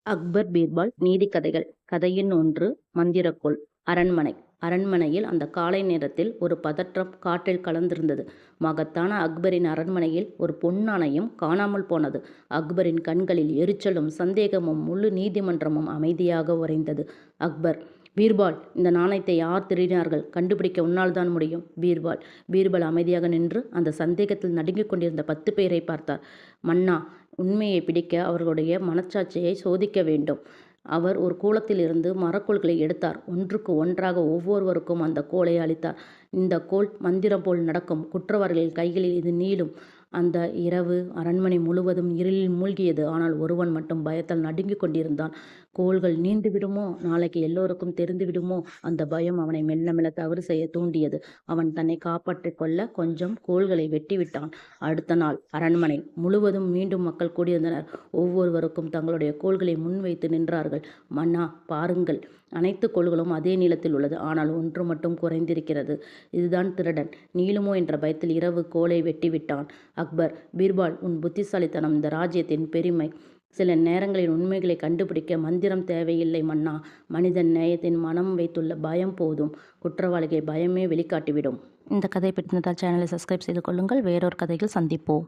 அக்பர் பீர்பால் நீதிக்கதைகள் கதையின் 1 மந்திரக்கோள். அரண்மனை. அரண்மனையில் அந்த காலை நேரத்தில் ஒரு பதற்றம் காற்றில் கலந்திருந்தது. மகத்தான அக்பரின் அரண்மனையில் ஒரு பொன் நாணயம் காணாமல் போனது. அக்பரின் கண்களில் எரிச்சலும் சந்தேகமும் முழு நீதிமன்றமும் அமைதியாக உறைந்தது. அக்பர்: பீர்பால், இந்த நாணயத்தை யார் திருடினார்கள்? கண்டுபிடிக்க உன்னால் தான் முடியும். பீர்பால். பீர்பால் அமைதியாக நின்று அந்த சந்தேகத்தில் நடுங்கிக் கொண்டிருந்த 10 பேரை பார்த்தார். மன்னா, உண்மையை பிடிக்க அவர்களுடைய மனச்சாட்சியை சோதிக்க வேண்டும். அவர் ஒரு கூளத்திலிருந்து மரக்கோல்களை எடுத்தார். ஒன்றுக்கு ஒன்றாக ஒவ்வொருவருக்கும் அந்த கோலை அளித்தார். இந்த கோல் மந்திரம் போல் நடக்கும். குற்றவாளிகளின் கைகளில் இது நீளும். அந்த இரவு அரண்மனை முழுவதும் இருளில் மூழ்கியது. ஆனால் ஒருவன் மட்டும் பயத்தால் நடுங்கிக் கொண்டிருந்தான். கோள்கள் நீண்டு விடுமோ? நாளைக்கு எல்லோருக்கும் தெரிந்து விடுமோ? அந்த பயம் அவனை மெல்ல மெல்ல தவறு செய்ய தூண்டியது. அவன் தன்னை காப்பாற்றிக் கொள்ள கொஞ்சம் கோள்களை வெட்டிவிட்டான். அடுத்த நாள் அரண்மனை முழுவதும் மீண்டும் மக்கள் கூடியிருந்தனர். ஒவ்வொருவருக்கும் தங்களுடைய கோள்களை முன்வைத்து நின்றார்கள். மன்னா, பாருங்கள், அனைத்து கோள்களும் அதே நீளத்தில் உள்ளது. ஆனால் ஒன்று மட்டும் குறைந்திருக்கிறது. இதுதான் திருடன். நீளுமோ என்ற பயத்தில் இரவு கோலை வெட்டிவிட்டான். அக்பர்: பீர்பால், உன் புத்திசாலித்தனம் இந்த ராஜ்யத்தின் பெருமை. சில நேரங்களில் உண்மைகளை கண்டுபிடிக்க மந்திரம் தேவையில்லை மன்னா. மனிதன் நேயத்தின் மனம் வைத்துள்ள பயம் போதும். குற்றவாளிகளை பயமே வெளிக்காட்டிவிடும். இந்த கதை பிடித்திருந்தால் சேனலை சப்ஸ்கிரைப் செய்து கொள்ளுங்கள். வேறொரு கதையில் சந்திப்போம்.